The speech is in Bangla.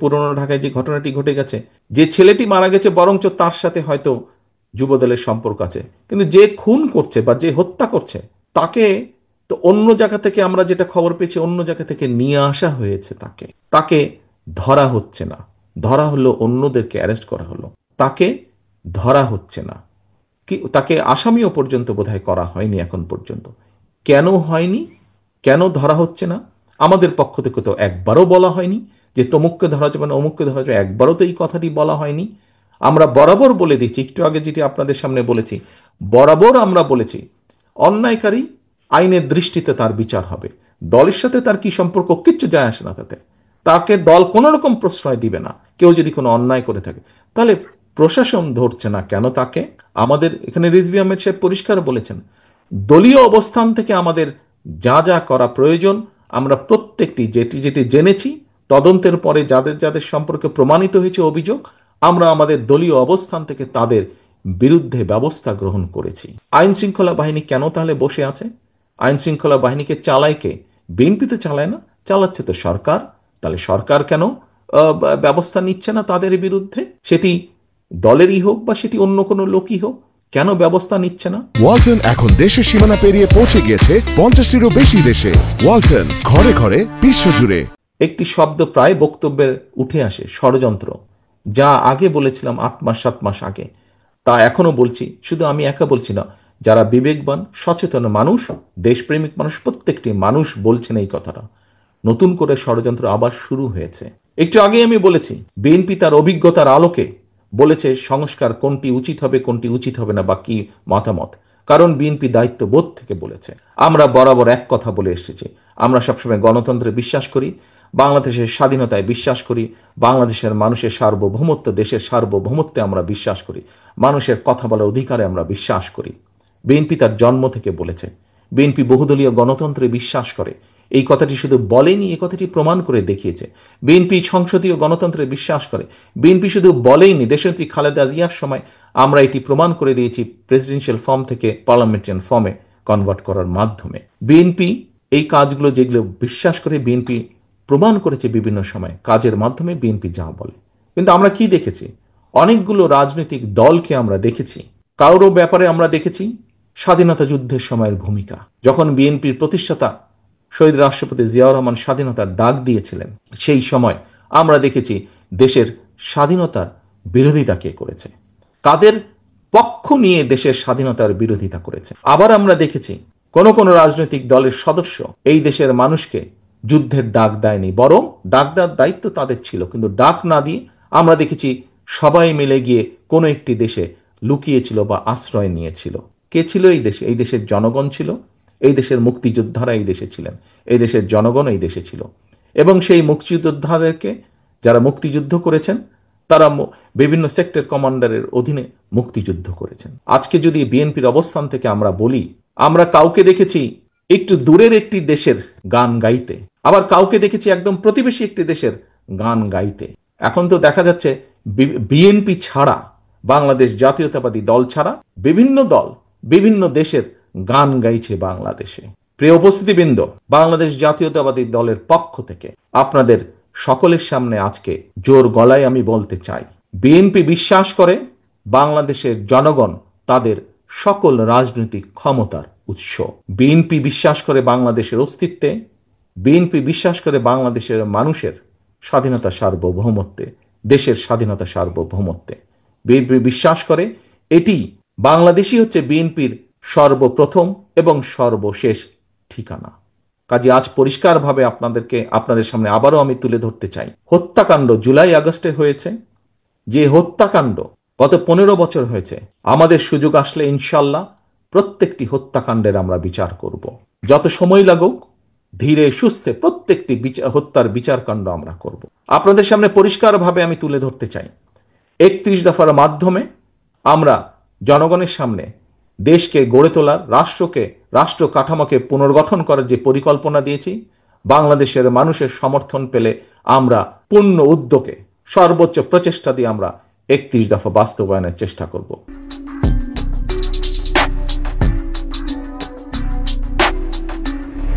পুরনো ঢাকায় যে ঘটনাটি ঘটে গেছে, যে ছেলেটি মারা গেছে বরঞ্চ তার সাথে হয়তো যুবদলের সম্পর্ক আছে, কিন্তু যে খুন করছে বা যে হত্যা করছে তাকে তো অন্য জায়গা থেকে, আমরা যেটা খবর পেয়েছি, অন্য জায়গা থেকে নিয়ে আসা হয়েছে, তাকে তাকে ধরা হচ্ছে না। ধরা হলো, অন্যদেরকে অ্যারেস্ট করা হলো, তাকে ধরা হচ্ছে না। কি তাকে আসামিও পর্যন্ত বোধহয় করা হয়নি এখন পর্যন্ত। কেন হয়নি? কেন ধরা হচ্ছে না? আমাদের পক্ষ থেকে তো একবারও বলা হয়নি যে তমুককে ধরা যাবে না, অমুককে ধরা যাবে, একবারও তো এই কথাটি বলা হয়নি। আমরা বরাবর বলে দিচ্ছি, একটু আগে যেটি আপনাদের সামনে বলেছি, বরাবর আমরা বলেছি অন্যায়কারী আইনের দৃষ্টিতে তার বিচার হবে। দলের সাথে তার কি সম্পর্ক, কিচ্ছু যায় আসে না তাতে। তাকে দল কোনো রকম প্রশ্রয় দিবে না। কেউ যদি কোনো অন্যায় করে থাকে, তাহলে প্রশাসন ধরছে না কেন তাকে? আমাদের এখানে রিজভী আহমেদ সাহেব পরিষ্কার বলেছেন, দলীয় অবস্থান থেকে আমাদের যা যা করা প্রয়োজন, আমরা প্রত্যেকটি যেটি যেটি জেনেছি, তদন্তের পরে যাদের যাদের সম্পর্কে প্রমাণিত হয়েছে অভিযোগ, আমরা আমাদের দলীয় অবস্থান থেকে তাদের বিরুদ্ধে ব্যবস্থা গ্রহণ করেছি। আইন শৃঙ্খলা বাহিনী কেন তাহলে বসে আছে? আইন শৃঙ্খলা বাহিনীকে চালায় কে? বিএনপি তো চালায় না, চালাচ্ছে তো সরকার। তাহলে সরকার কেন ব্যবস্থা নিচ্ছে না তাদের বিরুদ্ধে? সেটি দলেরই হোক বা সেটি অন্য কোনো লোকই হোক, কেন ব্যবস্থা নিচ্ছে না? ওয়ালটন এখন দেশের সীমানা পেরিয়ে পৌঁছে গিয়েছে 50টিরও বেশি দেশে। ওয়ালটন, ঘরে ঘরে, বিশ্বজুড়ে। একটি শব্দ প্রায় বক্তব্যে উঠে আসে, ষড়যন্ত্র। যা আগে বলেছিলাম 8 মাস 7 মাস আগে, তা এখনো বলছি। শুধু আমি একা বলছি না, যারা বিবেকবান সচেতন মানুষ, দেশপ্রেমিক মানুষ, প্রত্যেকটি মানুষ বলছেন এই কথাটা। নতুন করে ষড়যন্ত্র আবার শুরু হয়েছে। একটু আগে আমি বলেছি, বিএনপি তার অভিজ্ঞতার আলোকে বলেছে সংস্কার কোনটি উচিত হবে, কোনটি উচিত হবে না, বা কি মতামত। কারণ বিএনপি দায়িত্ববোধ থেকে বলেছে। আমরা বরাবর এক কথা বলে এসেছি, আমরা সবসময় গণতন্ত্রে বিশ্বাস করি, বাংলাদেশের স্বাধীনতায় বিশ্বাস করি, বাংলাদেশের মানুষের সার্বভৌমত্ব, দেশের সার্বভৌমত্বে আমরা বিশ্বাস করি, মানুষের কথা বলার অধিকারে আমরা বিশ্বাস করি। বিএনপি তার জন্ম থেকে বলেছে, বিএনপি বহুদলীয় গণতন্ত্রে বিশ্বাস করে। এই কথাটি শুধু বলেনি, এই কথাটি প্রমাণ করে দেখিয়েছে। বিএনপি সংসদীয় গণতন্ত্রে বিশ্বাস করে। বিএনপি শুধু বলেইনি, দেশনেত্রী খালেদা জিয়ার সময় আমরা এটি প্রমাণ করে দিয়েছি প্রেসিডেন্সিয়াল ফর্ম থেকে পার্লামেন্টারিয়ান ফর্মে কনভার্ট করার মাধ্যমে। বিএনপি এই কাজগুলো যেগুলো বিশ্বাস করে, বিএনপি প্রমাণ করেছে বিভিন্ন সময় কাজের মাধ্যমে বিএনপি যা বলে। কিন্তু আমরা কি দেখেছি? অনেকগুলো রাজনৈতিক দলকে আমরা দেখেছি, কারোর ব্যাপারে আমরা দেখেছি স্বাধীনতা যুদ্ধের সময়ের ভূমিকা। যখন বিএনপির প্রতিষ্ঠাতা শহীদ রাষ্ট্রপতি জিয়াউর রহমান স্বাধীনতার ডাক দিয়েছিলেন, সেই সময় আমরা দেখেছি দেশের স্বাধীনতার বিরোধিতা কে করেছে, কাদের পক্ষ নিয়ে দেশের স্বাধীনতার বিরোধিতা করেছে। আবার আমরা দেখেছি কোন কোন রাজনৈতিক দলের সদস্য এই দেশের মানুষকে যুদ্ধের ডাক দেয়নি, বরং ডাক দেওয়ার দায়িত্ব তাদের ছিল, কিন্তু ডাক না দিয়ে আমরা দেখেছি সবাই মিলে গিয়ে কোনো একটি দেশে লুকিয়েছিল বা আশ্রয় নিয়েছিল। কে ছিল এই দেশে? এই দেশের জনগণ ছিল। এই দেশের মুক্তিযোদ্ধারা এই দেশে ছিলেন, এই দেশের জনগণ এই দেশে ছিল। এবং সেই মুক্তিযোদ্ধাদেরকে, যারা মুক্তিযুদ্ধ করেছেন, তারা বিভিন্ন সেক্টর কমান্ডারের অধীনে মুক্তিযুদ্ধ করেছেন। আজকে যদি বিএনপির অবস্থান থেকে আমরা বলি, আমরা কাউকে দেখেছি একটু দূরের একটি দেশের গান গাইতে, আবার কাউকে দেখেছি একদম প্রতিবেশী একটি দেশের গান গাইতে। এখন তো দেখা যাচ্ছে বিএনপি ছাড়া, বাংলাদেশ জাতীয়তাবাদী দল ছাড়া বিভিন্ন দল বিভিন্ন দেশের গান গাইছে বাংলাদেশে। প্রিয় উপস্থিতিবৃন্দ, বাংলাদেশ জাতীয়তাবাদী দলের পক্ষ থেকে আপনাদের সকলের সামনে আজকে জোর গলায় আমি বলতে চাই, বিএনপি বিশ্বাস করে বাংলাদেশের জনগণ তাদের সকল রাজনৈতিক ক্ষমতার উৎস। বিএনপি বিশ্বাস করে বাংলাদেশের অস্তিত্বে। বিএনপি বিশ্বাস করে বাংলাদেশের মানুষের স্বাধীনতা সার্বভৌমত্বে, দেশের স্বাধীনতা সার্বভৌমত্বে। বিএনপি বিশ্বাস করে এটি বাংলাদেশই হচ্ছে বিএনপির সর্বপ্রথম এবং সর্বশেষ ঠিকানা। কাজে আজ পরিষ্কারভাবে আপনাদের সামনে আবারও আমি তুলে ধরতে চাই, হত্যাকাণ্ড জুলাই আগস্টে হয়েছে, যে হত্যাকাণ্ড গত 15 বছর হয়েছে। আমাদের সুযোগ আসলে ইনশাল্লাহ প্রত্যেকটি হত্যাকাণ্ডের আমরা বিচার করব। যত সময় লাগুক, ধীরে সুস্থে প্রত্যেকটি হত্যার বিচারকাণ্ড আমরা করব। আপনাদের সামনে পরিষ্কারভাবে আমি তুলে ধরতে চাই, 31 দফার মাধ্যমে আমরা জনগণের সামনে দেশকে গড়ে তোলার, রাষ্ট্র কাঠামোকে পুনর্গঠন করার যে পরিকল্পনা দিয়েছি, বাংলাদেশের মানুষের সমর্থন পেলে আমরা পূর্ণ উদ্যোগে সর্বোচ্চ প্রচেষ্টা দিয়ে আমরা 31 দফা বাস্তবায়নের চেষ্টা করব।